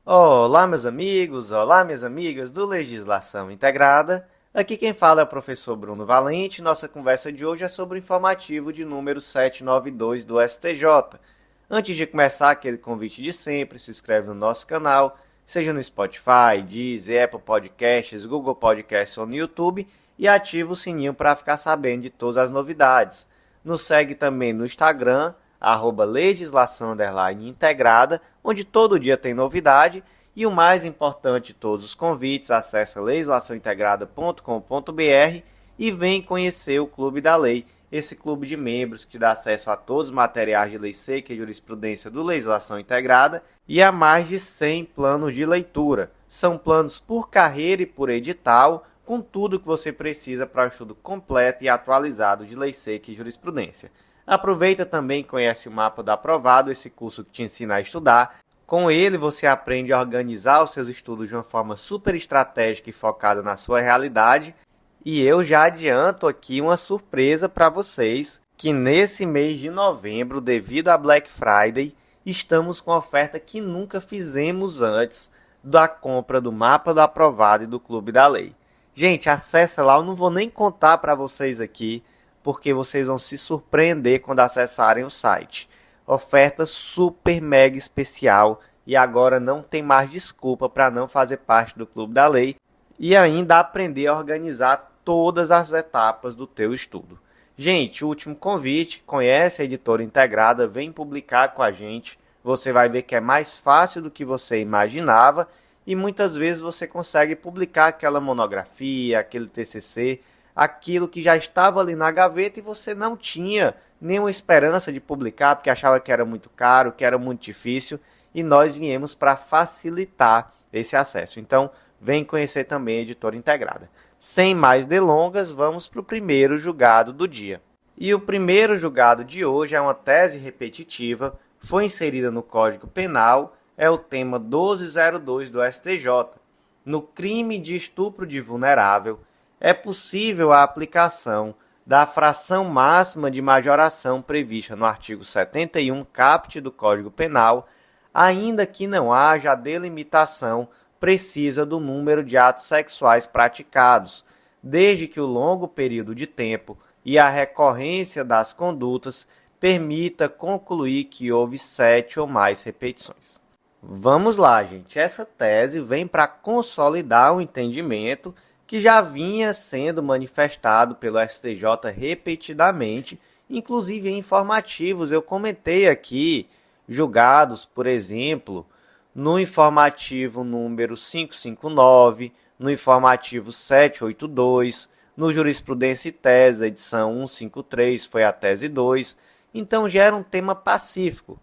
Olá, meus amigos, olá, minhas amigas do Legislação Integrada. Aqui quem fala é o professor Bruno Valente. Nossa conversa de hoje é sobre o informativo de número 792 do STJ. Antes de começar, aquele convite de sempre, se inscreve no nosso canal, seja no Spotify, Deezer, Apple Podcasts, Google Podcasts ou no YouTube, e ativa o sininho para ficar sabendo de todas as novidades. Nos segue também no Instagram, @legislação_integrada, onde todo dia tem novidade. E o mais importante de todos os convites, acesse legislaçãointegrada.com.br e vem conhecer o Clube da Lei, esse clube de membros que dá acesso a todos os materiais de lei seca e jurisprudência do Legislação Integrada e a mais de 100 planos de leitura. São planos por carreira e por edital, com tudo que você precisa para um estudo completo e atualizado de lei seca e jurisprudência. Aproveita também e conhece o Mapa do Aprovado, esse curso que te ensina a estudar. Com ele você aprende a organizar os seus estudos de uma forma super estratégica e focada na sua realidade. E eu já adianto aqui uma surpresa para vocês, que nesse mês de novembro, devido a Black Friday, estamos com a oferta que nunca fizemos antes da compra do Mapa do Aprovado e do Clube da Lei. Gente, acessa lá, eu não vou nem contar para vocês aqui, porque vocês vão se surpreender quando acessarem o site. Oferta super mega especial e agora não tem mais desculpa para não fazer parte do Clube da Lei e ainda aprender a organizar todas as etapas do teu estudo. Gente, o último convite, conhece a Editora Integrada, vem publicar com a gente. Você vai ver que é mais fácil do que você imaginava e muitas vezes você consegue publicar aquela monografia, aquele TCC, aquilo que já estava ali na gaveta e você não tinha nenhuma esperança de publicar porque achava que era muito caro, que era muito difícil, e nós viemos para facilitar esse acesso. Então, vem conhecer também a Editora Integrada. Sem mais delongas, vamos para o primeiro julgado do dia. E o primeiro julgado de hoje é uma tese repetitiva, foi inserida no Código Penal, é o tema 1202 do STJ. No crime de estupro de vulnerável, é possível a aplicação da fração máxima de majoração prevista no artigo 71 caput do Código Penal, ainda que não haja a delimitação precisa do número de atos sexuais praticados, desde que o longo período de tempo e a recorrência das condutas permita concluir que houve 7 ou mais repetições. Vamos lá, gente. Essa tese vem para consolidar o entendimento que já vinha sendo manifestado pelo STJ repetidamente, inclusive em informativos. Eu comentei aqui julgados, por exemplo, no informativo número 559, no informativo 782, no Jurisprudência e Tese, edição 153, foi a tese 2. Então já era um tema pacífico.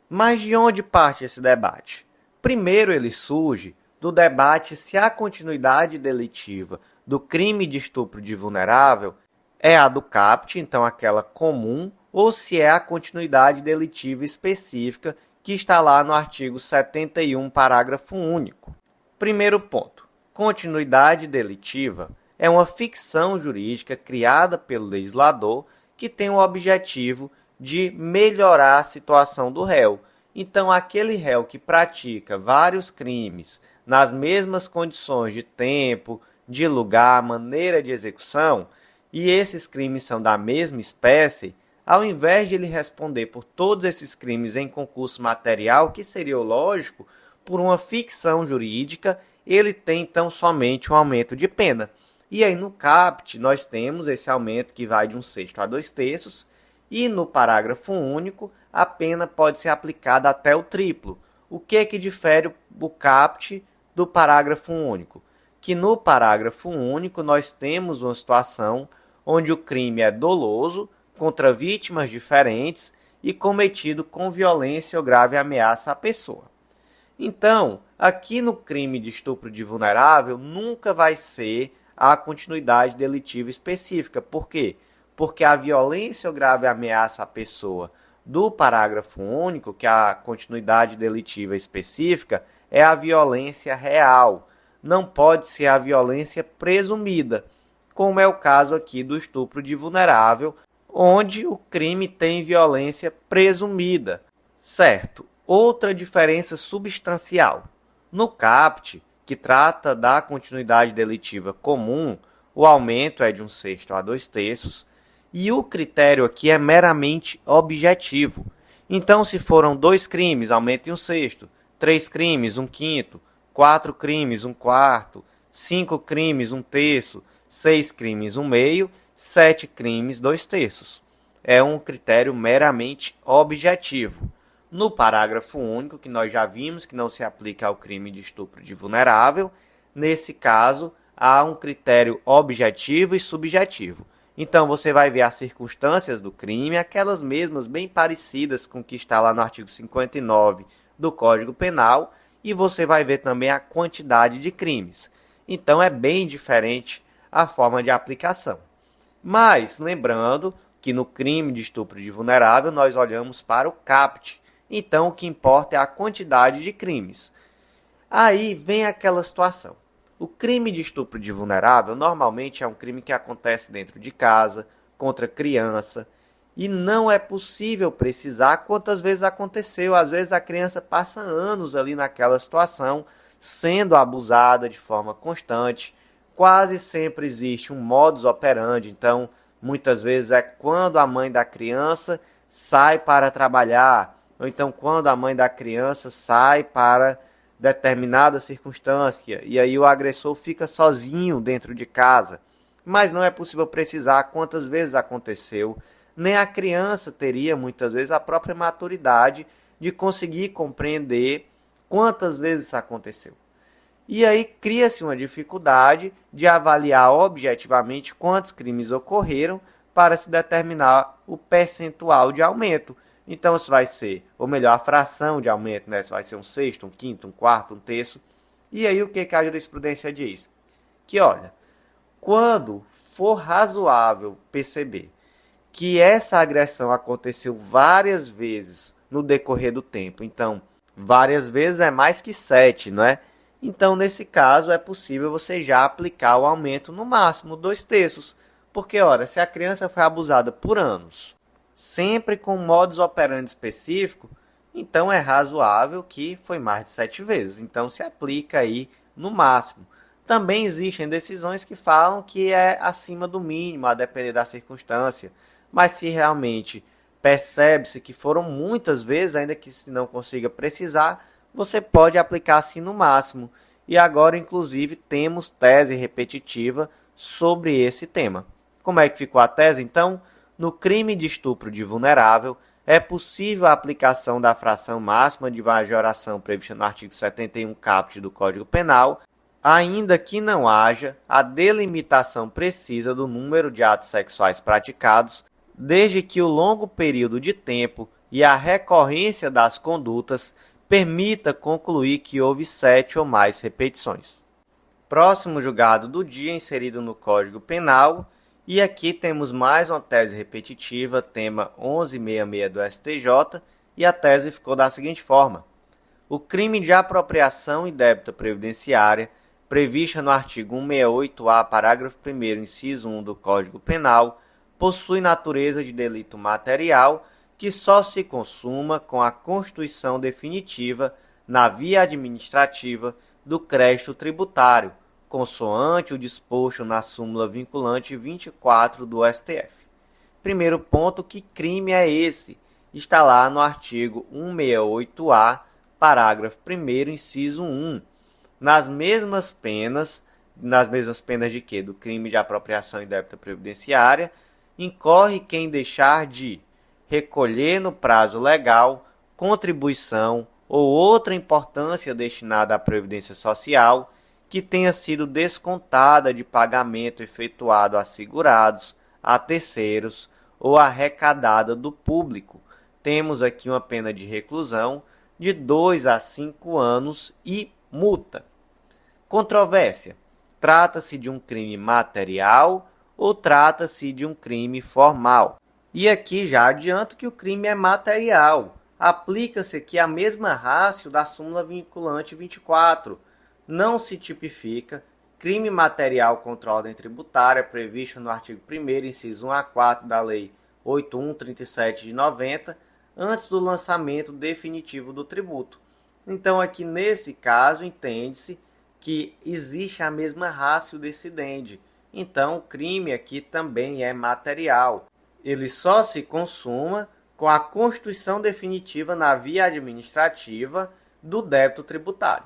Mas de onde parte esse debate? Primeiro ele surge do debate se a continuidade delitiva do crime de estupro de vulnerável é a do caput, então aquela comum, ou se é a continuidade delitiva específica que está lá no artigo 71, parágrafo único. Primeiro ponto. Continuidade delitiva é uma ficção jurídica criada pelo legislador que tem o objetivo de melhorar a situação do réu. Então, aquele réu que pratica vários crimes nas mesmas condições de tempo, de lugar, maneira de execução, e esses crimes são da mesma espécie, ao invés de ele responder por todos esses crimes em concurso material, que seria o lógico, por uma ficção jurídica, ele tem então somente um aumento de pena. E aí no caput nós temos esse aumento que vai de 1/6 a 2/3, e no parágrafo único a pena pode ser aplicada até o triplo. O que é que difere o caput do parágrafo único? Que no parágrafo único nós temos uma situação onde o crime é doloso, contra vítimas diferentes e cometido com violência ou grave ameaça à pessoa. Então, aqui no crime de estupro de vulnerável, nunca vai ser a continuidade delitiva específica. Por quê? Porque a violência ou grave ameaça à pessoa do parágrafo único, que é a continuidade delitiva específica, é a violência real. Não pode ser a violência presumida, como é o caso aqui do estupro de vulnerável, onde o crime tem violência presumida. Certo. Outra diferença substancial. No CAPT, que trata da continuidade delitiva comum, o aumento é de 1/6 a 2/3, e o critério aqui é meramente objetivo. Então, se foram 2 crimes, aumenta em 1/6, 3 crimes, 1/5, 4 crimes, 1/4, 5 crimes, 1/3, 6 crimes, 1/2, 7 crimes, 2/3. É um critério meramente objetivo. No parágrafo único, que nós já vimos que não se aplica ao crime de estupro de vulnerável, nesse caso, há um critério objetivo e subjetivo. Então, você vai ver as circunstâncias do crime, aquelas mesmas bem parecidas com o que está lá no artigo 59 do Código Penal, e você vai ver também a quantidade de crimes. Então, é bem diferente a forma de aplicação. Mas, lembrando que no crime de estupro de vulnerável, nós olhamos para o CAPT. Então, o que importa é a quantidade de crimes. Aí vem aquela situação. O crime de estupro de vulnerável normalmente é um crime que acontece dentro de casa, contra criança, e não é possível precisar quantas vezes aconteceu. Às vezes a criança passa anos ali naquela situação, sendo abusada de forma constante. Quase sempre existe um modus operandi, então muitas vezes é quando a mãe da criança sai para trabalhar, ou então quando a mãe da criança sai para determinada circunstância, e aí o agressor fica sozinho dentro de casa. Mas não é possível precisar quantas vezes aconteceu, nem a criança teria muitas vezes a própria maturidade de conseguir compreender quantas vezes isso aconteceu. E aí cria-se uma dificuldade de avaliar objetivamente quantos crimes ocorreram para se determinar o percentual de aumento. Então, isso vai ser, ou melhor, a fração de aumento, né? Isso vai ser 1/6, 1/5, 1/4, 1/3. E aí, o que a jurisprudência diz? Que, olha, quando for razoável perceber que essa agressão aconteceu várias vezes no decorrer do tempo, então, várias vezes é mais que 7, não é? Então, nesse caso, é possível você já aplicar o aumento no máximo 2/3. Porque, ora, se a criança foi abusada por anos, sempre com modus operandi específico, então é razoável que foi mais de 7 vezes. Então se aplica aí no máximo. Também existem decisões que falam que é acima do mínimo, a depender da circunstância. Mas se realmente percebe-se que foram muitas vezes, ainda que se não consiga precisar, você pode aplicar assim no máximo. E agora, inclusive, temos tese repetitiva sobre esse tema. Como é que ficou a tese, então? No crime de estupro de vulnerável, é possível a aplicação da fração máxima de majoração prevista no artigo 71 caput do Código Penal, ainda que não haja a delimitação precisa do número de atos sexuais praticados, desde que o longo período de tempo e a recorrência das condutas permita concluir que houve 7 ou mais repetições. Próximo julgado do dia inserido no Código Penal. E aqui temos mais uma tese repetitiva, tema 1166 do STJ, e a tese ficou da seguinte forma. O crime de apropriação indébita previdenciária, prevista no artigo 168-A, parágrafo 1º, inciso 1 do Código Penal, possui natureza de delito material que só se consuma com a constituição definitiva na via administrativa do crédito tributário, consoante o disposto na súmula vinculante 24 do STF. Primeiro ponto, que crime é esse? Está lá no artigo 168-A, parágrafo 1º, inciso 1. Nas mesmas penas de quê? Do crime de apropriação indébita previdenciária, incorre quem deixar de recolher no prazo legal contribuição ou outra importância destinada à previdência social que tenha sido descontada de pagamento efetuado a segurados, a terceiros ou arrecadada do público. Temos aqui uma pena de reclusão de 2 a 5 anos e multa. Controvérsia. Trata-se de um crime material ou trata-se de um crime formal? E aqui já adianto que o crime é material. Aplica-se aqui a mesma ratio da súmula vinculante 24. Não se tipifica crime material contra a ordem tributária previsto no artigo 1º, inciso 1 a 4 da Lei 8137 de 90, antes do lançamento definitivo do tributo. Então, aqui nesse caso, entende-se que existe a mesma ratio decidendi. Então, o crime aqui também é material. Ele só se consuma com a constituição definitiva na via administrativa do débito tributário.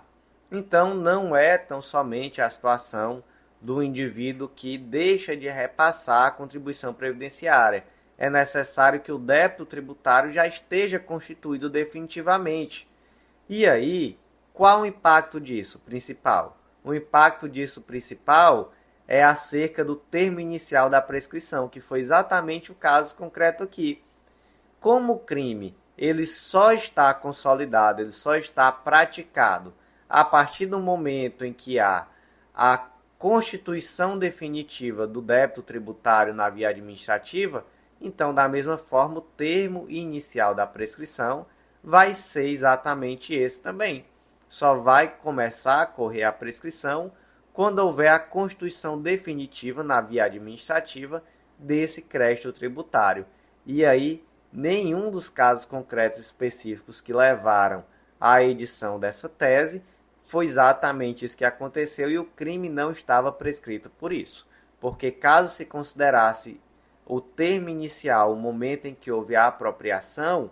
Então, não é tão somente a situação do indivíduo que deixa de repassar a contribuição previdenciária. É necessário que o débito tributário já esteja constituído definitivamente. E aí, qual o impacto disso principal? O impacto disso principal é acerca do termo inicial da prescrição, que foi exatamente o caso concreto aqui. Como o crime ele só está consolidado, ele só está praticado a partir do momento em que há a constituição definitiva do débito tributário na via administrativa, então, da mesma forma, o termo inicial da prescrição vai ser exatamente esse também. Só vai começar a correr a prescrição quando houver a constituição definitiva na via administrativa desse crédito tributário. E aí, nenhum dos casos concretos específicos que levaram à edição dessa tese foi exatamente isso que aconteceu e o crime não estava prescrito por isso. Porque caso se considerasse o termo inicial, o momento em que houve a apropriação,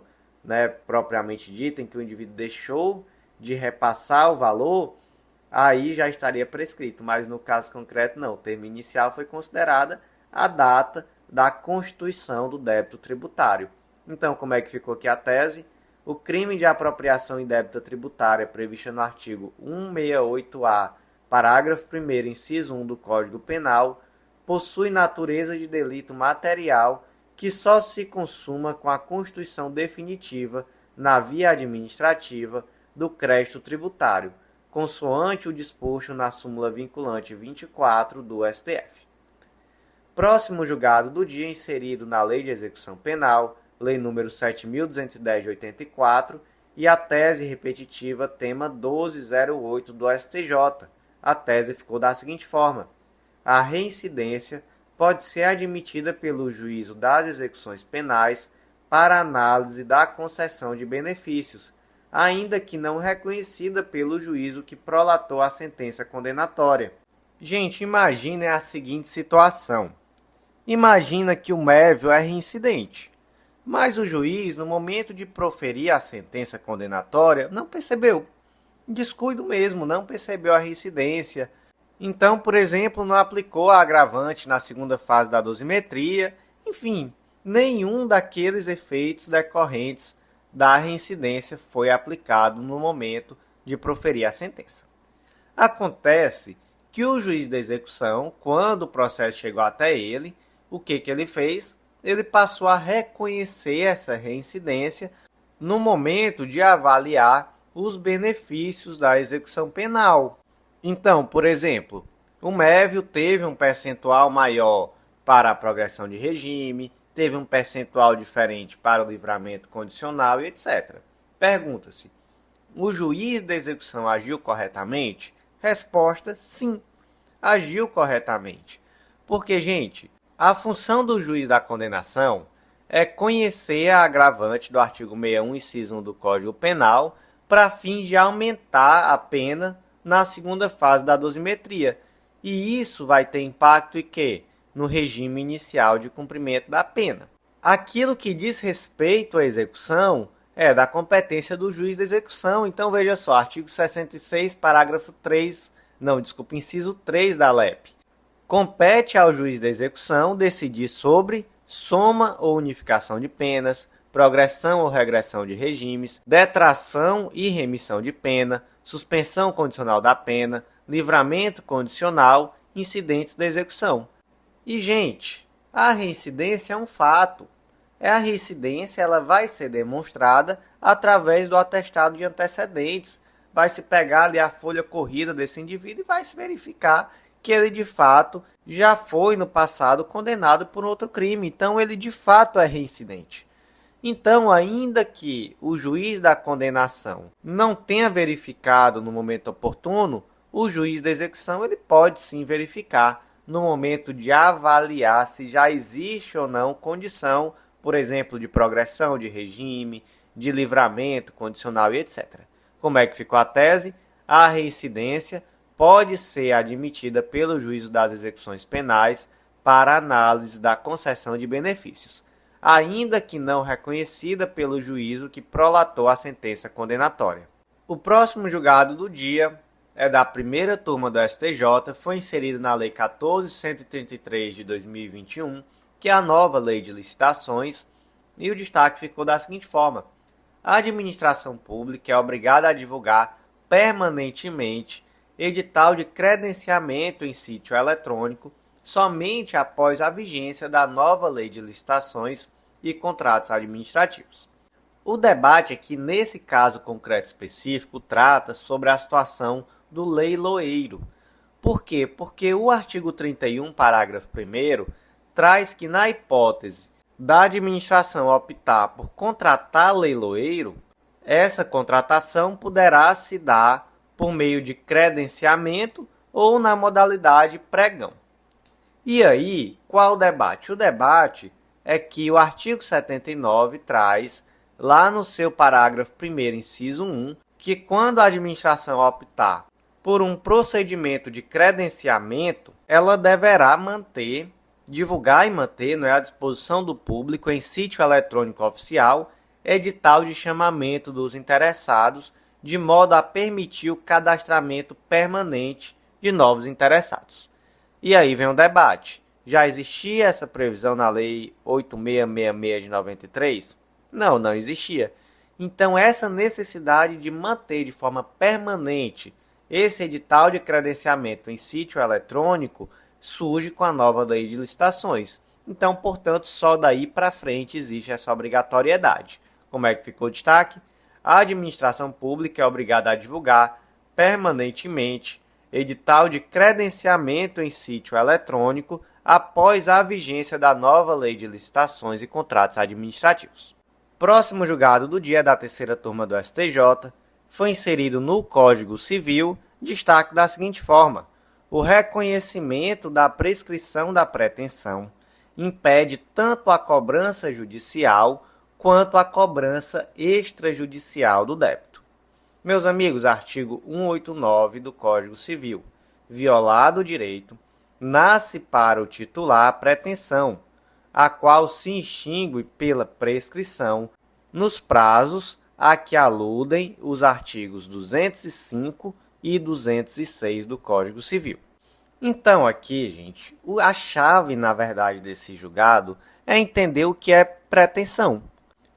propriamente dita, em que o indivíduo deixou de repassar o valor, aí já estaria prescrito. Mas no caso concreto, não. O termo inicial foi considerada a data da constituição do débito tributário. Então, como é que ficou aqui a tese? O crime de apropriação indébita tributária previsto no artigo 168-A, parágrafo 1º, inciso 1 do Código Penal, possui natureza de delito material que só se consuma com a constituição definitiva na via administrativa do crédito tributário, consoante o disposto na súmula vinculante 24 do STF. Próximo julgado do dia inserido na Lei de Execução Penal, Lei nº 7.210 de 84, e a tese repetitiva tema 1208 do STJ. A tese ficou da seguinte forma: a reincidência pode ser admitida pelo juízo das execuções penais para análise da concessão de benefícios, ainda que não reconhecida pelo juízo que prolatou a sentença condenatória. Gente, imagine a seguinte situação. Imagina que o mévio é reincidente, mas o juiz, no momento de proferir a sentença condenatória, não percebeu. Descuido mesmo, não percebeu a reincidência. Então, por exemplo, não aplicou a agravante na segunda fase da dosimetria, enfim, nenhum daqueles efeitos decorrentes da reincidência foi aplicado no momento de proferir a sentença. Acontece que o juiz da execução, quando o processo chegou até ele, o que ele fez? Ele passou a reconhecer essa reincidência no momento de avaliar os benefícios da execução penal. Então, por exemplo, o mévio teve um percentual maior para a progressão de regime, teve um percentual diferente para o livramento condicional e etc. Pergunta-se, o juiz da execução agiu corretamente? Resposta, sim, agiu corretamente. Porque, gente, a função do juiz da condenação é conhecer a agravante do artigo 61, inciso 1 do Código Penal, para fins de aumentar a pena na segunda fase da dosimetria. E isso vai ter impacto em quê? No regime inicial de cumprimento da pena. Aquilo que diz respeito à execução é da competência do juiz da execução. Então, veja só, artigo 66, parágrafo 3, inciso 3 da LEP. Compete ao juiz da execução decidir sobre soma ou unificação de penas, progressão ou regressão de regimes, detração e remissão de pena, suspensão condicional da pena, livramento condicional, incidentes da execução. E, gente, a reincidência é um fato. A reincidência ela vai ser demonstrada através do atestado de antecedentes. Vai se pegar ali a folha corrida desse indivíduo e vai se verificar que ele, de fato, já foi no passado condenado por outro crime. Então, ele, de fato, é reincidente. Então, ainda que o juiz da condenação não tenha verificado no momento oportuno, o juiz da execução ele pode sim verificar no momento de avaliar se já existe ou não condição, por exemplo, de progressão de regime, de livramento condicional e etc. Como é que ficou a tese? A reincidência pode ser admitida pelo juízo das execuções penais para análise da concessão de benefícios, ainda que não reconhecida pelo juízo que prolatou a sentença condenatória. O próximo julgado do dia é da primeira turma do STJ, foi inserido na Lei 14.133 de 2021, que é a nova Lei de Licitações, e o destaque ficou da seguinte forma: a administração pública é obrigada a divulgar permanentemente edital de credenciamento em sítio eletrônico somente após a vigência da nova Lei de Licitações e Contratos Administrativos. O debate aqui, nesse caso concreto específico, trata sobre a situação do leiloeiro. Por quê? Porque o artigo 31, parágrafo 1º, traz que, na hipótese da administração optar por contratar leiloeiro, essa contratação poderá se dar por meio de credenciamento ou na modalidade pregão. E aí, qual o debate? O debate é que o artigo 79 traz, lá no seu parágrafo 1º, inciso 1, que quando a administração optar por um procedimento de credenciamento, ela deverá divulgar e manter, à disposição do público em sítio eletrônico oficial, edital de chamamento dos interessados, de modo a permitir o cadastramento permanente de novos interessados. E aí vem o debate. Já existia essa previsão na Lei 8666 de 93? Não existia. Então, essa necessidade de manter de forma permanente esse edital de credenciamento em sítio eletrônico surge com a nova Lei de Licitações. Então, portanto, só daí para frente existe essa obrigatoriedade. Como é que ficou o destaque? A administração pública é obrigada a divulgar permanentemente edital de credenciamento em sítio eletrônico após a vigência da nova Lei de Licitações e Contratos Administrativos. Próximo julgado do dia da terceira turma do STJ foi inserido no Código Civil destaque da seguinte forma: o reconhecimento da prescrição da pretensão impede tanto a cobrança judicial quanto a cobrança extrajudicial do débito. Meus amigos, artigo 189 do Código Civil. Violado o direito, nasce para o titular a pretensão, a qual se extingue pela prescrição nos prazos a que aludem os artigos 205 e 206 do Código Civil. Então aqui, gente, a chave, na verdade, desse julgado é entender o que é pretensão.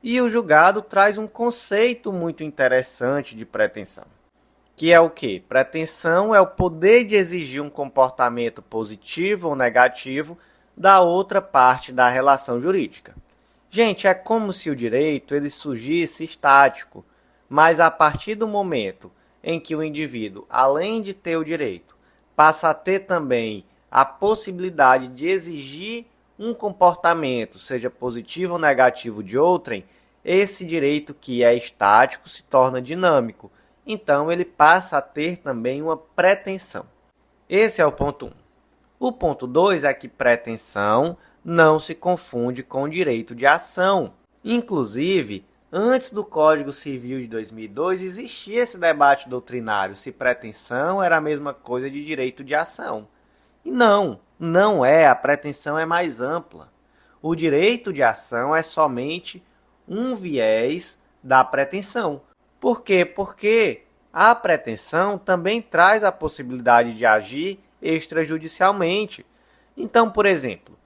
E o julgado traz um conceito muito interessante de pretensão, que é o quê? Pretensão é o poder de exigir um comportamento positivo ou negativo da outra parte da relação jurídica. Gente, é como se o direito ele surgisse estático, mas a partir do momento em que o indivíduo, além de ter o direito, passa a ter também a possibilidade de exigir um comportamento, seja positivo ou negativo de outrem, esse direito que é estático se torna dinâmico. Então, ele passa a ter também uma pretensão. Esse é o ponto 1. O ponto 2 é que pretensão não se confunde com direito de ação. Inclusive, antes do Código Civil de 2002, existia esse debate doutrinário se pretensão era a mesma coisa de direito de ação. E não é. A pretensão é mais ampla. O direito de ação é somente um viés da pretensão. Por quê? Porque a pretensão também traz a possibilidade de agir extrajudicialmente. Então, por exemplo,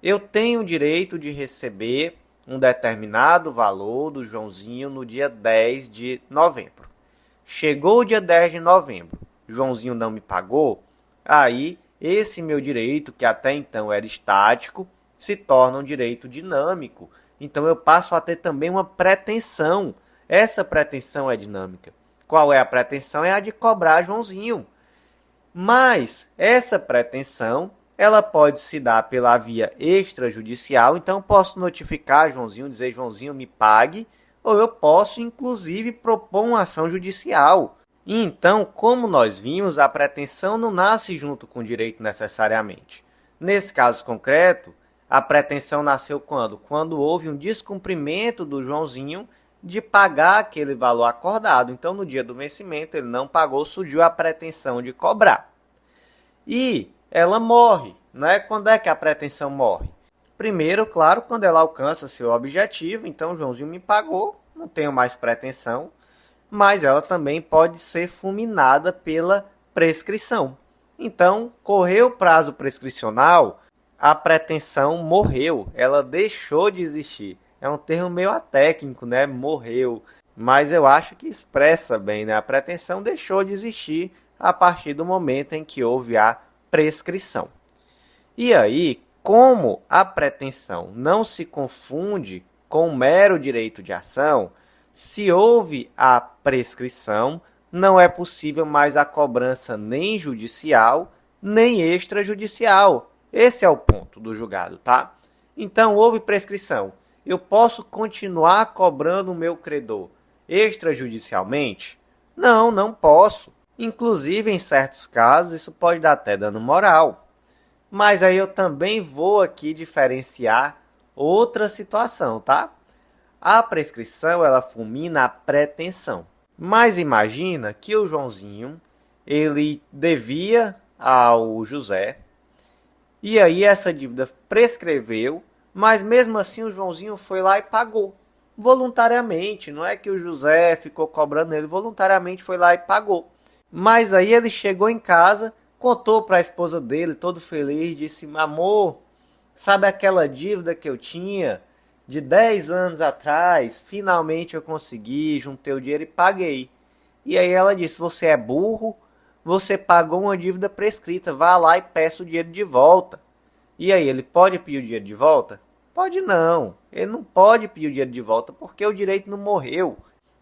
eu tenho o direito de receber um determinado valor do Joãozinho no dia 10 de novembro. Chegou o dia 10 de novembro, Joãozinho não me pagou, aí esse meu direito, que até então era estático, se torna um direito dinâmico. Então eu passo a ter também uma pretensão. Essa pretensão é dinâmica. Qual é a pretensão? É a de cobrar Joãozinho. Mas essa pretensão, ela pode se dar pela via extrajudicial. Então eu posso notificar Joãozinho, dizer Joãozinho me pague, ou eu posso inclusive propor uma ação judicial. E então, como nós vimos, a pretensão não nasce junto com o direito necessariamente. Nesse caso concreto, a pretensão nasceu quando? Quando houve um descumprimento do Joãozinho de pagar aquele valor acordado. Então, no dia do vencimento, ele não pagou, surgiu a pretensão de cobrar. E ela morre, né? Quando é que a pretensão morre? Primeiro, claro, quando ela alcança seu objetivo. Então, Joãozinho me pagou, não tenho mais pretensão. Mas ela também pode ser fulminada pela prescrição. Então, correu o prazo prescricional, a pretensão morreu, ela deixou de existir. É um termo meio atécnico, né? Morreu. Mas eu acho que expressa bem, né? A pretensão deixou de existir a partir do momento em que houve a prescrição. E aí, como a pretensão não se confunde com o mero direito de ação, se houve a prescrição, não é possível mais a cobrança nem judicial, nem extrajudicial. Esse é o ponto do julgado, tá? Então, houve prescrição. Eu posso continuar cobrando o meu credor extrajudicialmente? Não, não posso. Inclusive, em certos casos, isso pode dar até dano moral. Mas aí eu também vou aqui diferenciar outra situação, tá? A prescrição, ela fulmina a pretensão. Mas imagina que o Joãozinho, ele devia ao José, e aí essa dívida prescreveu, mas mesmo assim o Joãozinho foi lá e pagou. Voluntariamente, não é que o José ficou cobrando ele, voluntariamente foi lá e pagou. Mas aí ele chegou em casa, contou para a esposa dele, todo feliz, disse: amor, sabe aquela dívida que eu tinha de 10 anos atrás? Finalmente eu consegui, juntei o dinheiro e paguei. E aí ela disse: você é burro, você pagou uma dívida prescrita, vá lá e peça o dinheiro de volta. E aí, ele pode pedir o dinheiro de volta? Pode não, ele não pode pedir o dinheiro de volta porque o direito não morreu.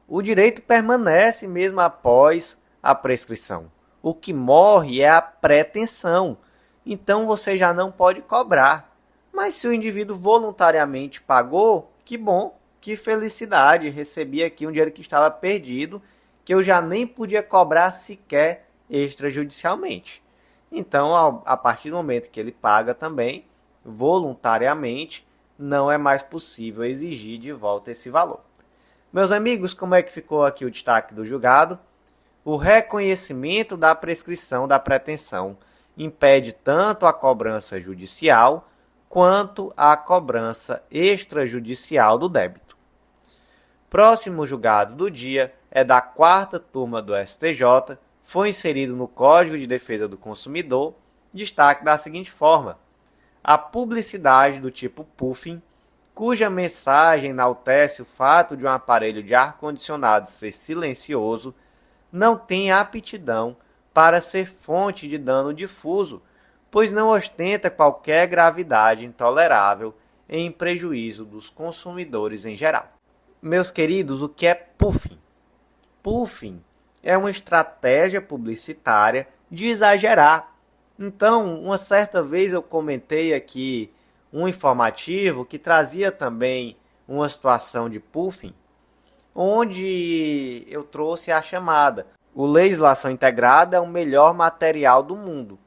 O direito permanece mesmo após a prescrição. O que morre é a pretensão. Então você já não pode cobrar. Mas se o indivíduo voluntariamente pagou, que bom, que felicidade, recebi aqui um dinheiro que estava perdido, que eu já nem podia cobrar sequer extrajudicialmente. Então, a partir do momento que ele paga também, voluntariamente, não é mais possível exigir de volta esse valor. Meus amigos, como é que ficou aqui o destaque do julgado? O reconhecimento da prescrição da pretensão impede tanto a cobrança judicial quanto a cobrança extrajudicial do débito. Próximo julgado do dia é da 4ª turma do STJ, foi inserido no Código de Defesa do Consumidor, destaque da seguinte forma: a publicidade do tipo puffing, cuja mensagem enaltece o fato de um aparelho de ar-condicionado ser silencioso, não tem aptidão para ser fonte de dano difuso, pois não ostenta qualquer gravidade intolerável em prejuízo dos consumidores em geral. Meus queridos, o que é puffing? Puffing é uma estratégia publicitária de exagerar. Então, uma certa vez eu comentei aqui um informativo que trazia também uma situação de puffing, onde eu trouxe a chamada: o legislação integrada é o melhor material do mundo.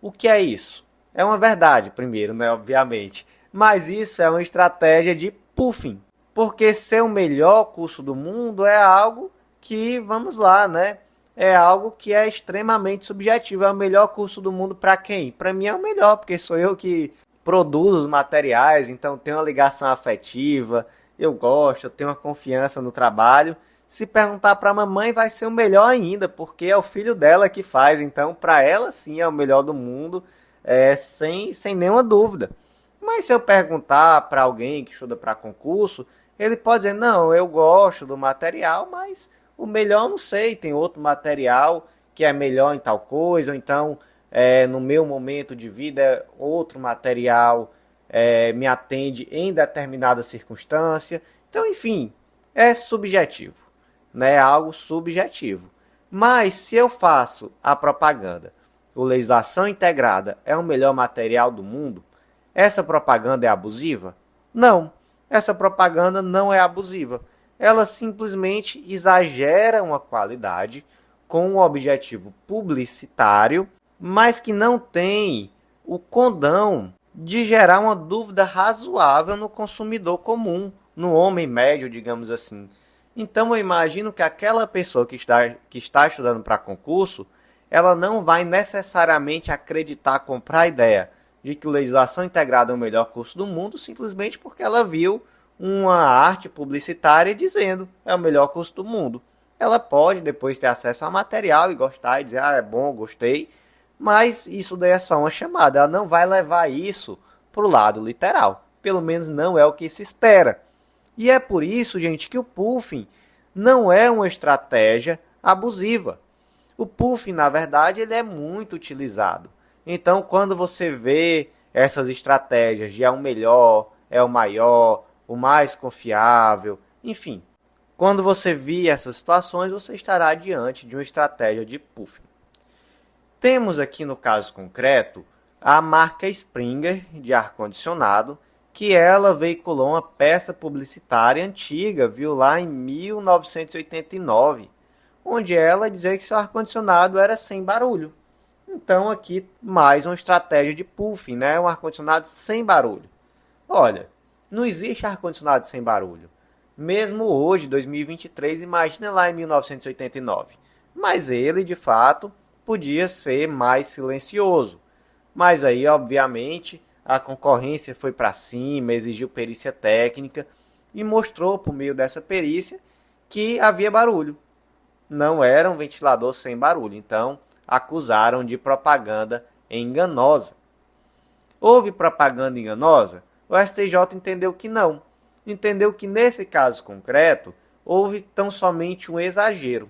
O que é isso? É uma verdade, primeiro, né, obviamente. Mas isso é uma estratégia de puffing. Porque ser o melhor curso do mundo é algo que, vamos lá, né? É algo que é extremamente subjetivo. É o melhor curso do mundo para quem? Para mim é o melhor, porque sou eu que produzo os materiais, então tenho uma ligação afetiva, eu gosto, eu tenho uma confiança no trabalho. Se perguntar para a mamãe, vai ser o melhor ainda, porque é o filho dela que faz. Então, para ela, sim, é o melhor do mundo, sem nenhuma dúvida. Mas se eu perguntar para alguém que estuda para concurso, ele pode dizer: não, eu gosto do material, mas o melhor não sei, tem outro material que é melhor em tal coisa, ou então no meu momento de vida outro material me atende em determinada circunstância. Então, enfim, é subjetivo, né? É algo subjetivo. Mas se eu faço a propaganda: o legislação integrada é o melhor material do mundo, essa propaganda é abusiva? Não, essa propaganda não é abusiva. Ela simplesmente exagera uma qualidade com um objetivo publicitário, mas que não tem o condão de gerar uma dúvida razoável no consumidor comum, no homem médio, digamos assim. Então eu imagino que aquela pessoa que está estudando para concurso, ela não vai necessariamente acreditar, comprar a ideia de que o Legislação Integrada é o melhor curso do mundo, simplesmente porque ela viu uma arte publicitária dizendo é o melhor curso do mundo. Ela pode depois ter acesso ao material e gostar e dizer, é bom, gostei, mas isso daí é só uma chamada. Ela não vai levar isso para o lado literal. Pelo menos não é o que se espera. E é por isso, gente, que o puffing não é uma estratégia abusiva. O puffing, na verdade, ele é muito utilizado. Então, quando você vê essas estratégias de é o melhor, é o maior, o mais confiável, enfim, quando você vir essas situações, você estará diante de uma estratégia de puffing. Temos aqui no caso concreto a marca Springer de ar-condicionado, que ela veiculou uma peça publicitária antiga, viu, lá em 1989, onde ela dizia que seu ar-condicionado era sem barulho. Então aqui mais uma estratégia de puffing, né? Um ar-condicionado sem barulho. Olha, não existe ar-condicionado sem barulho. Mesmo hoje, 2023, imagina lá em 1989. Mas ele, de fato, podia ser mais silencioso. Mas aí, obviamente, a concorrência foi para cima, exigiu perícia técnica e mostrou, por meio dessa perícia, que havia barulho. Não era um ventilador sem barulho, então acusaram de propaganda enganosa. Houve propaganda enganosa? O STJ entendeu que não. Entendeu que nesse caso concreto, houve tão somente um exagero.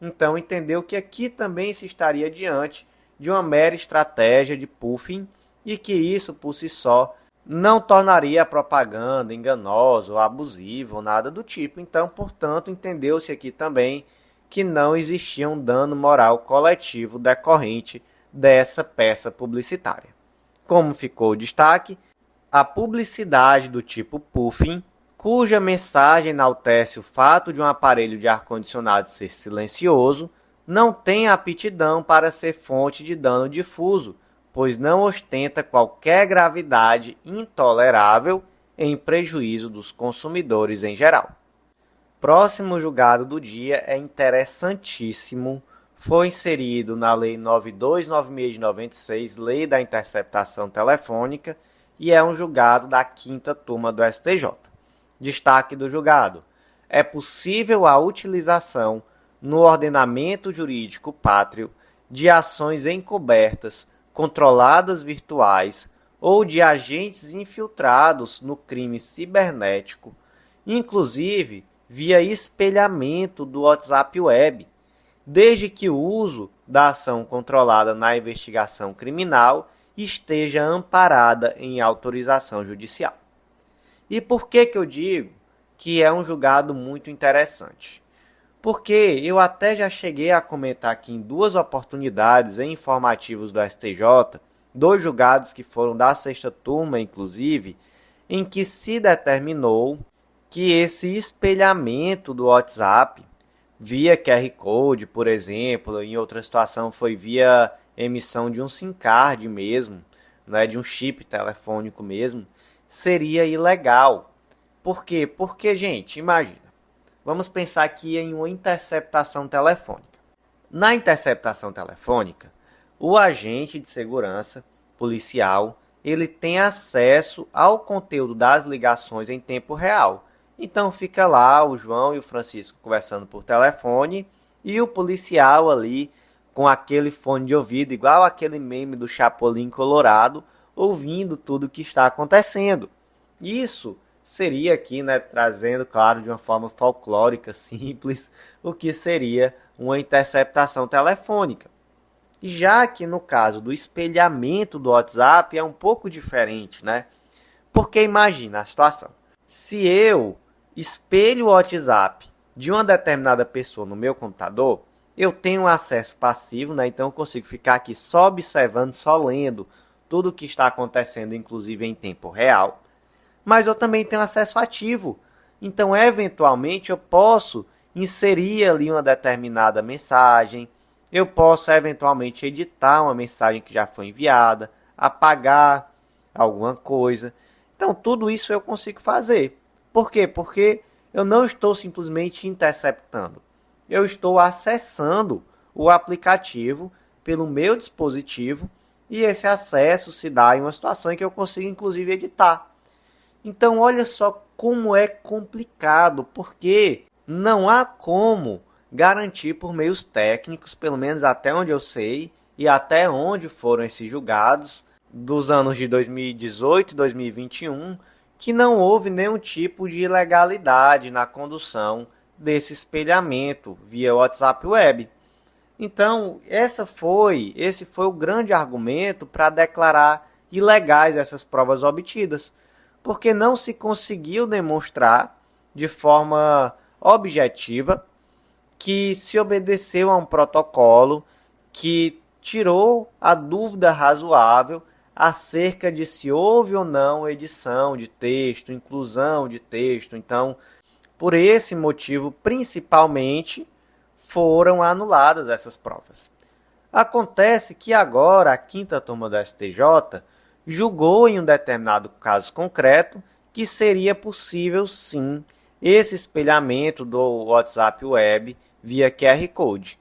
Então entendeu que aqui também se estaria diante de uma mera estratégia de puffing e que isso por si só não tornaria a propaganda enganosa ou abusiva ou nada do tipo. Então, portanto, entendeu-se aqui também que não existia um dano moral coletivo decorrente dessa peça publicitária. Como ficou o destaque, a publicidade do tipo puffing, cuja mensagem enaltece o fato de um aparelho de ar-condicionado ser silencioso, não tem aptidão para ser fonte de dano difuso, pois não ostenta qualquer gravidade intolerável em prejuízo dos consumidores em geral. Próximo julgado do dia é interessantíssimo. Foi inserido na Lei 9296 de 96, Lei da Interceptação Telefônica, e é um julgado da 5ª turma do STJ. Destaque do julgado: é possível a utilização no ordenamento jurídico pátrio de ações encobertas, controladas virtuais ou de agentes infiltrados no crime cibernético, inclusive via espelhamento do WhatsApp Web, desde que o uso da ação controlada na investigação criminal esteja amparada em autorização judicial. E por que eu digo que é um julgado muito interessante? Porque eu até já cheguei a comentar aqui em 2 oportunidades em informativos do STJ, 2 julgados que foram da 6ª turma, inclusive, em que se determinou que esse espelhamento do WhatsApp via QR Code, por exemplo, em outra situação foi via emissão de um SIM card mesmo, né, de um chip telefônico mesmo, seria ilegal. Por quê? Porque, gente, imagina, vamos pensar aqui em uma interceptação telefônica. Na interceptação telefônica, o agente de segurança policial, ele tem acesso ao conteúdo das ligações em tempo real. Então fica lá o João e o Francisco conversando por telefone e o policial ali com aquele fone de ouvido, igual aquele meme do Chapolin Colorado, ouvindo tudo o que está acontecendo. Isso seria aqui, né, trazendo, claro, de uma forma folclórica, simples, o que seria uma interceptação telefônica. Já que no caso do espelhamento do WhatsApp é um pouco diferente, né? Porque imagina a situação. Se eu espelho o WhatsApp de uma determinada pessoa no meu computador, eu tenho acesso passivo, né? Então eu consigo ficar aqui só observando, só lendo tudo o que está acontecendo, inclusive em tempo real. Mas eu também tenho acesso ativo. Então, eventualmente, eu posso inserir ali uma determinada mensagem. Eu posso, eventualmente, editar uma mensagem que já foi enviada, apagar alguma coisa. Então, tudo isso eu consigo fazer. Por quê? Porque Eu não estou simplesmente interceptando. Eu estou acessando o aplicativo pelo meu dispositivo e esse acesso se dá em uma situação em que eu consigo inclusive editar. Então olha só como é complicado, porque não há como garantir por meios técnicos, pelo menos até onde eu sei, e até onde foram esses julgados dos anos de 2018 e 2021, que não houve nenhum tipo de ilegalidade na condução desse espelhamento via WhatsApp Web. Então, esse foi o grande argumento para declarar ilegais essas provas obtidas, porque não se conseguiu demonstrar de forma objetiva que se obedeceu a um protocolo que tirou a dúvida razoável acerca de se houve ou não edição de texto, inclusão de texto. Então, por esse motivo, principalmente, foram anuladas essas provas. Acontece que agora a quinta turma do STJ julgou em um determinado caso concreto que seria possível sim esse espelhamento do WhatsApp Web via QR Code.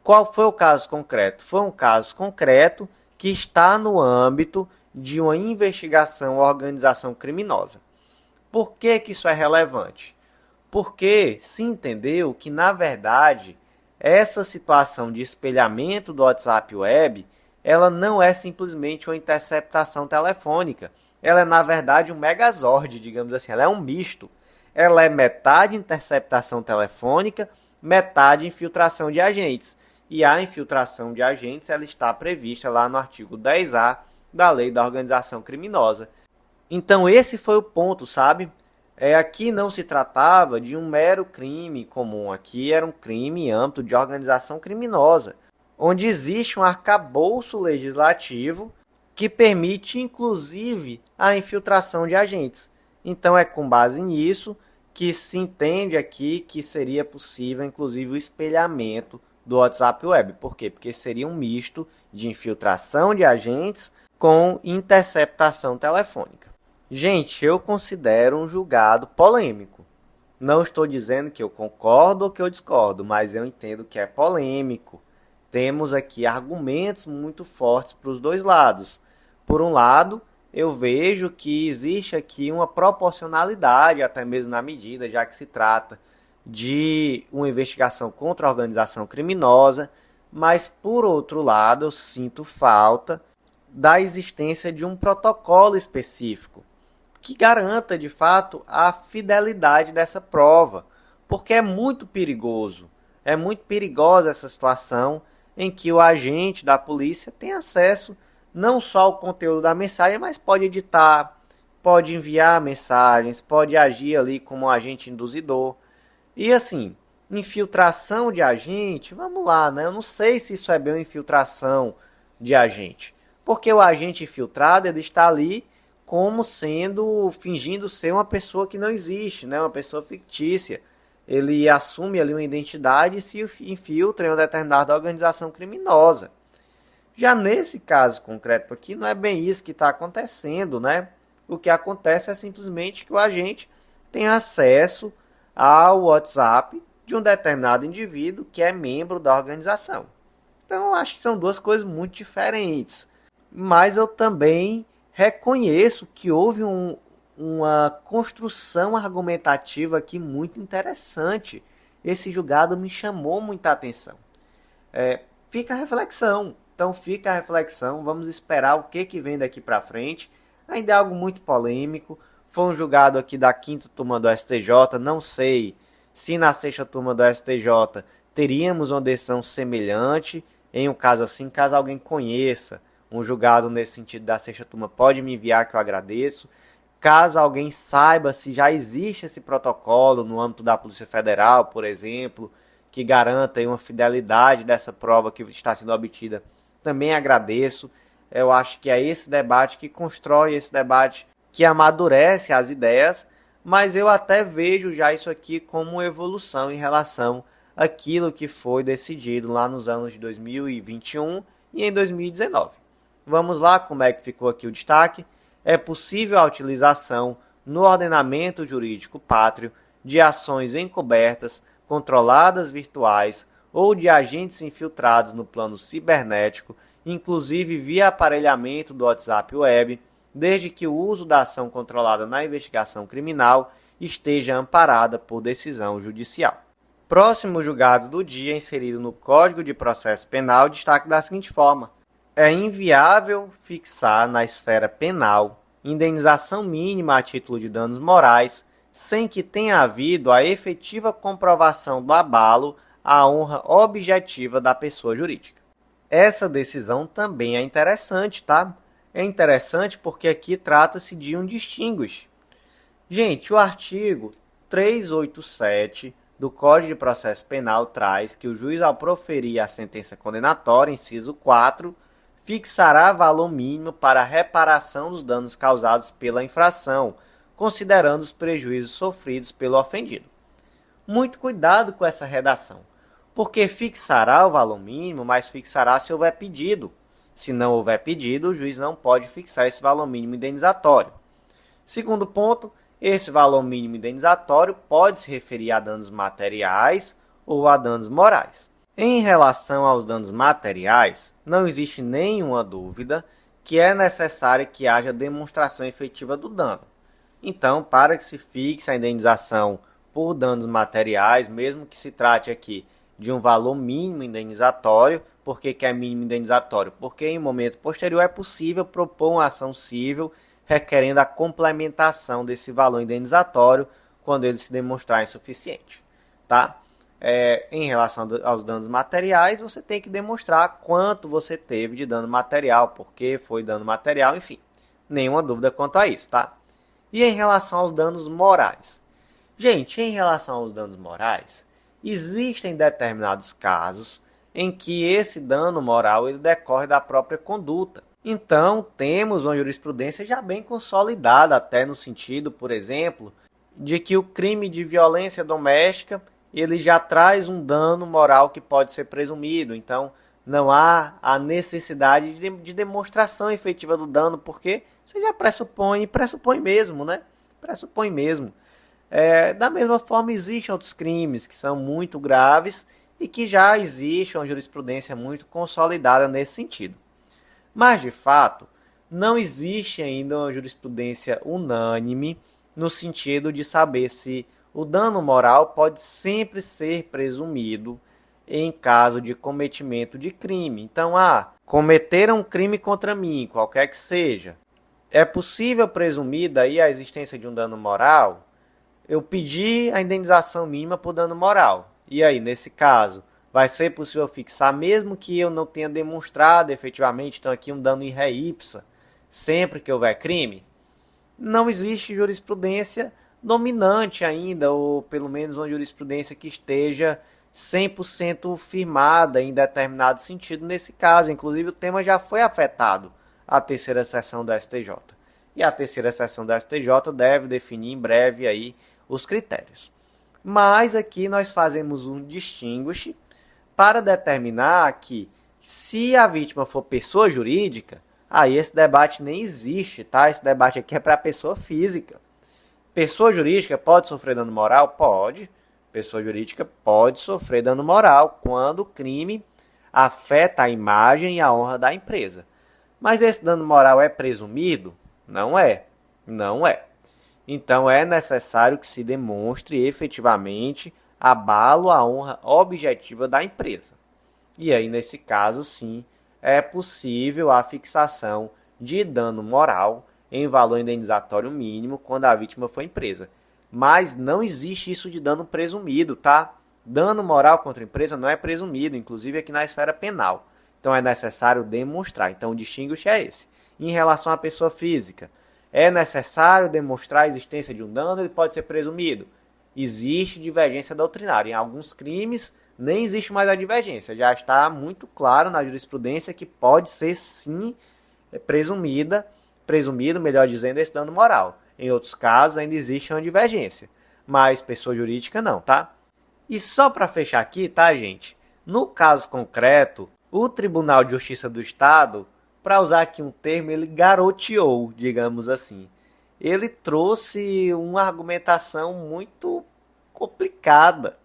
Qual foi o caso concreto? Foi um caso concreto que está no âmbito de uma investigação ou organização criminosa. Por que isso é relevante? Porque se entendeu que, na verdade, essa situação de espelhamento do WhatsApp Web, ela não é simplesmente uma interceptação telefônica. Ela é, na verdade, um megazord, digamos assim. Ela é um misto. Ela é metade interceptação telefônica, metade infiltração de agentes. E a infiltração de agentes ela está prevista lá no artigo 10A da Lei da Organização Criminosa. Então esse foi o ponto, sabe? Aqui não se tratava de um mero crime comum, aqui era um crime em âmbito de organização criminosa, onde existe um arcabouço legislativo que permite inclusive a infiltração de agentes. Então é com base nisso que se entende aqui que seria possível inclusive o espelhamento do WhatsApp Web. Por quê? Porque seria um misto de infiltração de agentes com interceptação telefônica. Gente, eu considero um julgado polêmico. Não estou dizendo que eu concordo ou que eu discordo, mas eu entendo que é polêmico. Temos aqui argumentos muito fortes para os dois lados. Por um lado, eu vejo que existe aqui uma proporcionalidade, até mesmo na medida, já que se trata de uma investigação contra a organização criminosa, mas, por outro lado, eu sinto falta da existência de um protocolo específico que garanta, de fato, a fidelidade dessa prova, porque é muito perigosa essa situação em que o agente da polícia tem acesso não só ao conteúdo da mensagem, mas pode editar, pode enviar mensagens, pode agir ali como um agente induzidor. E assim, infiltração de agente, vamos lá, né? Eu não sei se isso é bem uma infiltração de agente, porque o agente infiltrado ele está ali como fingindo ser uma pessoa que não existe, né? Uma pessoa fictícia. Ele assume ali uma identidade e se infiltra em uma determinada organização criminosa. Já nesse caso concreto aqui, não é bem isso que está acontecendo, né? O que acontece é simplesmente que o agente tem acesso ao WhatsApp de um determinado indivíduo que é membro da organização. Então, eu acho que são duas coisas muito diferentes. Mas eu também reconheço que houve uma construção argumentativa aqui muito interessante. Esse julgado me chamou muita atenção. Fica a reflexão. Então fica a reflexão. Vamos esperar o que vem daqui para frente. Ainda é algo muito polêmico. Foi um julgado aqui da quinta turma do STJ. Não sei se na sexta turma do STJ teríamos uma decisão semelhante. Em um caso assim, caso alguém conheça um julgado nesse sentido da sexta turma, pode me enviar que eu agradeço. Caso alguém saiba se já existe esse protocolo no âmbito da Polícia Federal, por exemplo, que garanta aí uma fidelidade dessa prova que está sendo obtida, também agradeço. Eu acho que é esse debate que constrói, esse debate que amadurece as ideias, mas eu até vejo já isso aqui como uma evolução em relação àquilo que foi decidido lá nos anos de 2021 e em 2019. Vamos lá, como é que ficou aqui o destaque? É possível a utilização no ordenamento jurídico pátrio de ações encobertas, controladas virtuais ou de agentes infiltrados no plano cibernético, inclusive via aparelhamento do WhatsApp Web, desde que o uso da ação controlada na investigação criminal esteja amparada por decisão judicial. Próximo julgado do dia inserido no Código de Processo Penal destaca da seguinte forma: é inviável fixar na esfera penal indenização mínima a título de danos morais sem que tenha havido a efetiva comprovação do abalo à honra objetiva da pessoa jurídica. Essa decisão também é interessante, tá? É interessante porque aqui trata-se de um distinguish. Gente, o artigo 387 do Código de Processo Penal traz que o juiz, ao proferir a sentença condenatória, inciso 4, fixará valor mínimo para a reparação dos danos causados pela infração, considerando os prejuízos sofridos pelo ofendido. Muito cuidado com essa redação, porque fixará o valor mínimo, mas fixará se houver pedido. Se não houver pedido, o juiz não pode fixar esse valor mínimo indenizatório. Segundo ponto, esse valor mínimo indenizatório pode se referir a danos materiais ou a danos morais. Em relação aos danos materiais, não existe nenhuma dúvida que é necessário que haja demonstração efetiva do dano. Então, para que se fixe a indenização por danos materiais, mesmo que se trate aqui de um valor mínimo indenizatório, por que é mínimo indenizatório? Porque em um momento posterior é possível propor uma ação civil requerendo a complementação desse valor indenizatório quando ele se demonstrar insuficiente. Tá? Em relação aos danos materiais, você tem que demonstrar quanto você teve de dano material, por que foi dano material, enfim. Nenhuma dúvida quanto a isso, tá? E em relação aos danos morais? Gente, em relação aos danos morais, existem determinados casos em que esse dano moral ele decorre da própria conduta. Então, temos uma jurisprudência já bem consolidada, até no sentido, por exemplo, de que o crime de violência doméstica ele já traz um dano moral que pode ser presumido. Então, não há a necessidade de demonstração efetiva do dano, porque você já pressupõe mesmo, né? Pressupõe mesmo. Da mesma forma, existem outros crimes que são muito graves e que já existe uma jurisprudência muito consolidada nesse sentido. Mas, de fato, não existe ainda uma jurisprudência unânime no sentido de saber se o dano moral pode sempre ser presumido em caso de cometimento de crime. Então, cometeram um crime contra mim, qualquer que seja. É possível presumir daí a existência de um dano moral? Eu pedi a indenização mínima por dano moral. E aí, nesse caso, vai ser possível fixar, mesmo que eu não tenha demonstrado efetivamente, então aqui um dano in re ipsa, sempre que houver crime? Não existe jurisprudência dominante ainda, ou pelo menos uma jurisprudência que esteja 100% firmada em determinado sentido nesse caso. Inclusive, o tema já foi afetado à terceira sessão do STJ. E a terceira sessão do STJ deve definir em breve aí os critérios. Mas aqui nós fazemos um distinguish para determinar que, se a vítima for pessoa jurídica, aí esse debate nem existe, tá? Esse debate aqui é para pessoa física. Pessoa jurídica pode sofrer dano moral? Pode. Pessoa jurídica pode sofrer dano moral quando o crime afeta a imagem e a honra da empresa. Mas esse dano moral é presumido? Não é. Não é. Então é necessário que se demonstre efetivamente abalo à honra objetiva da empresa. E aí, nesse caso, sim, é possível a fixação de dano moral em valor indenizatório mínimo quando a vítima for empresa. Mas não existe isso de dano presumido, tá? Dano moral contra a empresa não é presumido, inclusive aqui na esfera penal. Então é necessário demonstrar. Então o distinguish é esse. Em relação à pessoa física, é necessário demonstrar a existência de um dano, ele pode ser presumido. Existe divergência doutrinária. Em alguns crimes, nem existe mais a divergência. Já está muito claro na jurisprudência que pode ser, sim, presumido, melhor dizendo, esse dano moral. Em outros casos, ainda existe uma divergência. Mas pessoa jurídica não, tá? E só para fechar aqui, tá, gente? No caso concreto, o Tribunal de Justiça do Estado, para usar aqui um termo, ele garoteou, digamos assim. Ele trouxe uma argumentação muito complicada,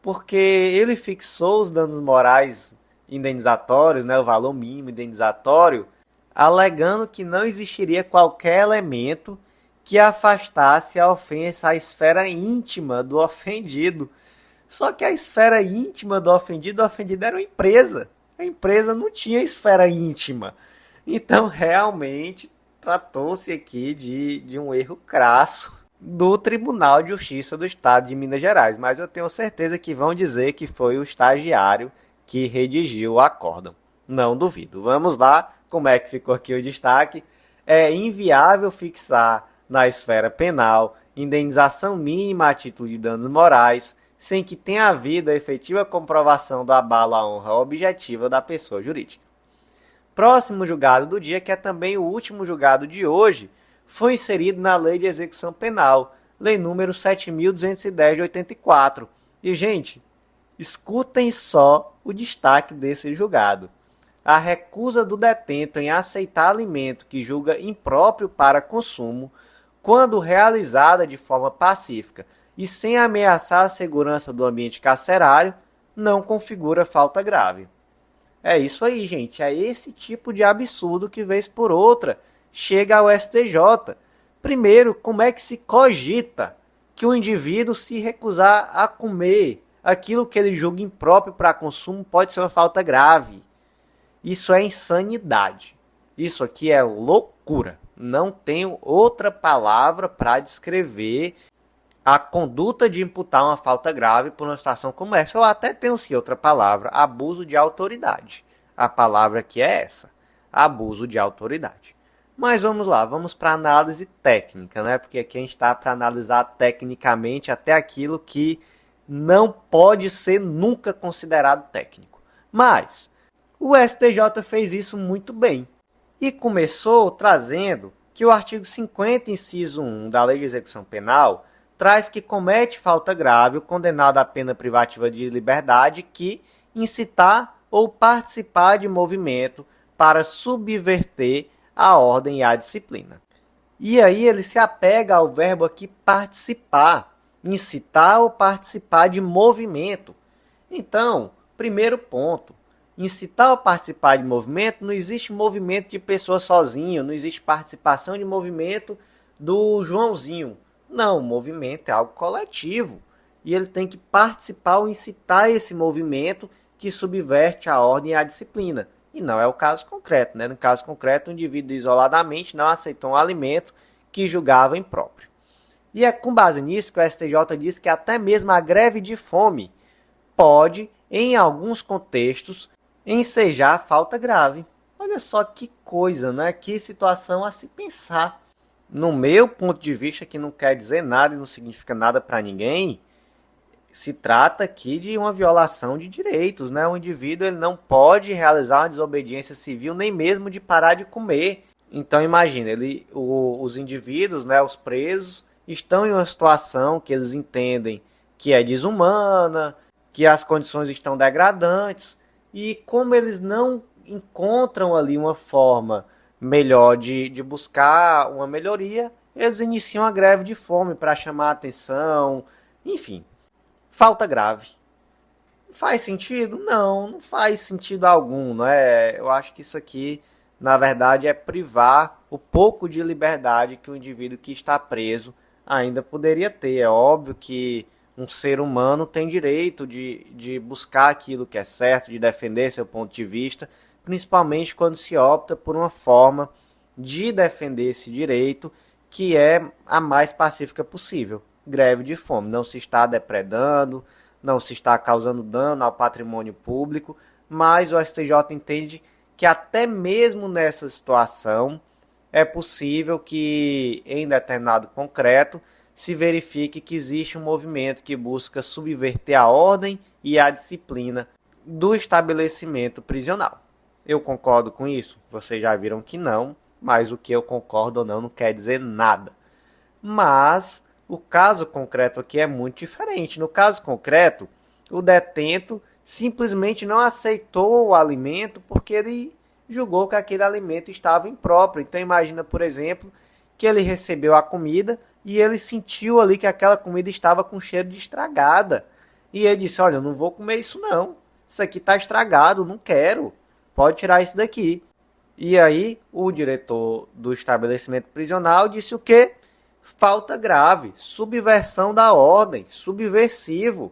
porque ele fixou os danos morais indenizatórios, né, o valor mínimo indenizatório, alegando que não existiria qualquer elemento que afastasse a ofensa à esfera íntima do ofendido. Só que a esfera íntima do ofendido era uma empresa. A empresa não tinha esfera íntima. Então, realmente, tratou-se aqui de um erro crasso do Tribunal de Justiça do Estado de Minas Gerais. Mas eu tenho certeza que vão dizer que foi o estagiário que redigiu o acórdão. Não duvido. Vamos lá, como é que ficou aqui o destaque? É inviável fixar na esfera penal indenização mínima a título de danos morais, sem que tenha havido a efetiva comprovação do abalo à honra objetiva da pessoa jurídica. Próximo julgado do dia, que é também o último julgado de hoje, foi inserido na Lei de Execução Penal, Lei número 7.210 de 84. E, gente, escutem só o destaque desse julgado. A recusa do detento em aceitar alimento que julga impróprio para consumo, quando realizada de forma pacífica e sem ameaçar a segurança do ambiente carcerário, não configura falta grave. É isso aí, gente. É esse tipo de absurdo que, vez por outra, chega ao STJ. Primeiro, como é que se cogita que o indivíduo se recusar a comer aquilo que ele julga impróprio para consumo pode ser uma falta grave? Isso é insanidade. Isso aqui é loucura. Não tenho outra palavra para descrever a conduta de imputar uma falta grave por uma situação como essa. Eu até tenho sim outra palavra, abuso de autoridade. A palavra aqui é essa, abuso de autoridade. Mas vamos lá, vamos para a análise técnica, né? Porque aqui a gente está para analisar tecnicamente até aquilo que não pode ser nunca considerado técnico. Mas o STJ fez isso muito bem. E começou trazendo que o artigo 50, inciso 1 da Lei de Execução Penal traz que comete falta grave o condenado à pena privativa de liberdade que incitar ou participar de movimento para subverter a ordem e a disciplina. E aí ele se apega ao verbo aqui participar, incitar ou participar de movimento. Então, primeiro ponto, incitar ou participar de movimento, não existe movimento de pessoa sozinho, não existe participação de movimento do Joãozinho. Não, o movimento é algo coletivo e ele tem que participar ou incitar esse movimento que subverte a ordem e a disciplina. E não é o caso concreto, né? No caso concreto, o indivíduo isoladamente não aceitou um alimento que julgava impróprio. E é com base nisso que o STJ diz que até mesmo a greve de fome pode, em alguns contextos, ensejar falta grave. Olha só que coisa, né? Que situação a se pensar. No meu ponto de vista, que não quer dizer nada e não significa nada para ninguém, se trata aqui de uma violação de direitos, né? O indivíduo ele não pode realizar uma desobediência civil nem mesmo de parar de comer. Então imagina, os indivíduos, né, os presos, estão em uma situação que eles entendem que é desumana, que as condições estão degradantes, e como eles não encontram ali uma forma melhor de buscar uma melhoria, eles iniciam a greve de fome para chamar a atenção, enfim, falta grave. Faz sentido? Não, não faz sentido algum, não é? Eu acho que isso aqui, na verdade, é privar o pouco de liberdade que o indivíduo que está preso ainda poderia ter. É óbvio que um ser humano tem direito de buscar aquilo que é certo, de defender seu ponto de vista, principalmente quando se opta por uma forma de defender esse direito que é a mais pacífica possível. Greve de fome. Não se está depredando, não se está causando dano ao patrimônio público, mas o STJ entende que até mesmo nessa situação é possível que, em determinado concreto, se verifique que existe um movimento que busca subverter a ordem e a disciplina do estabelecimento prisional. Eu concordo com isso? Vocês já viram que não, mas o que eu concordo ou não quer dizer nada. Mas o caso concreto aqui é muito diferente. No caso concreto, o detento simplesmente não aceitou o alimento porque ele julgou que aquele alimento estava impróprio. Então imagina, por exemplo, que ele recebeu a comida e ele sentiu ali que aquela comida estava com cheiro de estragada. E ele disse, olha, eu não vou comer isso não. Isso aqui está estragado, não quero. Pode tirar isso daqui. E aí o diretor do estabelecimento prisional disse o quê? Falta grave, subversão da ordem, subversivo.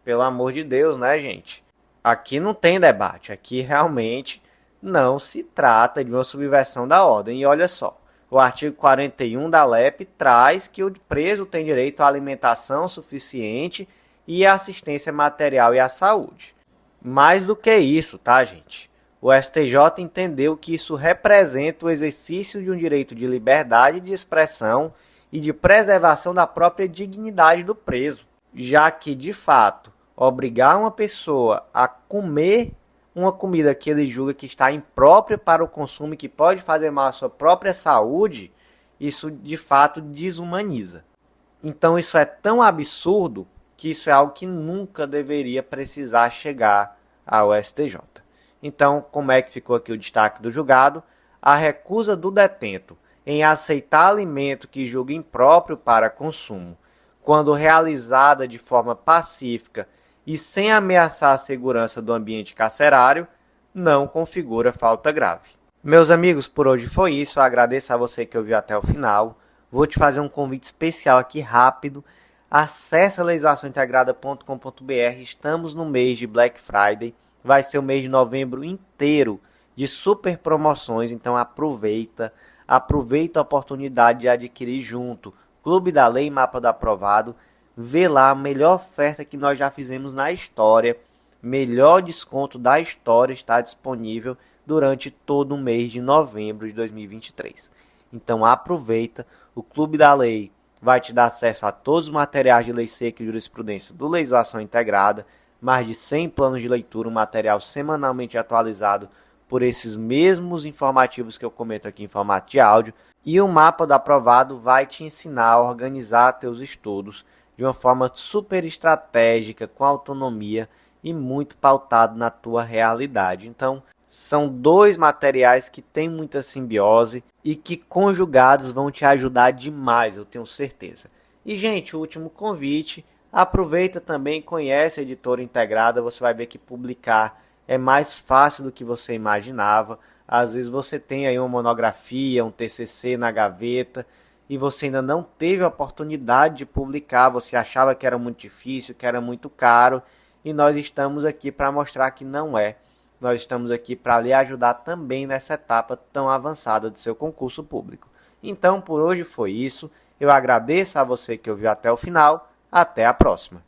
Pelo amor de Deus, né, gente? Aqui não tem debate, aqui realmente não se trata de uma subversão da ordem. E olha só, o artigo 41 da LEP traz que o preso tem direito à alimentação suficiente e à assistência material e à saúde. Mais do que isso, tá, gente? O STJ entendeu que isso representa o exercício de um direito de liberdade de expressão e de preservação da própria dignidade do preso, já que, de fato, obrigar uma pessoa a comer uma comida que ele julga que está imprópria para o consumo e que pode fazer mal à sua própria saúde, isso de fato desumaniza. Então isso é tão absurdo que isso é algo que nunca deveria precisar chegar ao STJ. Então, como é que ficou aqui o destaque do julgado? A recusa do detento em aceitar alimento que julga impróprio para consumo, quando realizada de forma pacífica e sem ameaçar a segurança do ambiente carcerário, não configura falta grave. Meus amigos, por hoje foi isso. Eu agradeço a você que ouviu até o final. Vou te fazer um convite especial aqui rápido. Acesse legislaçãointegrada.com.br. Estamos no mês de Black Friday. Vai ser o mês de novembro inteiro de super promoções. Então aproveita a oportunidade de adquirir junto Clube da Lei e Mapa do Aprovado. Vê lá a melhor oferta que nós já fizemos na história. Melhor desconto da história está disponível durante todo o mês de novembro de 2023. Então aproveita, o Clube da Lei vai te dar acesso a todos os materiais de lei seca e jurisprudência do Legislação Integrada, mais de 100 planos de leitura, um material semanalmente atualizado por esses mesmos informativos que eu comento aqui em formato de áudio, e o Mapa do Aprovado vai te ensinar a organizar teus estudos de uma forma super estratégica, com autonomia e muito pautado na tua realidade. Então, são dois materiais que têm muita simbiose e que conjugados vão te ajudar demais, eu tenho certeza. E, gente, o último convite, aproveita também, conhece a Editora Integrada, você vai ver que publicar é mais fácil do que você imaginava. Às vezes você tem aí uma monografia, um TCC na gaveta, e você ainda não teve a oportunidade de publicar, você achava que era muito difícil, que era muito caro, e nós estamos aqui para mostrar que não é. Nós estamos aqui para lhe ajudar também nessa etapa tão avançada do seu concurso público. Então, por hoje foi isso. Eu agradeço a você que ouviu até o final. Até a próxima.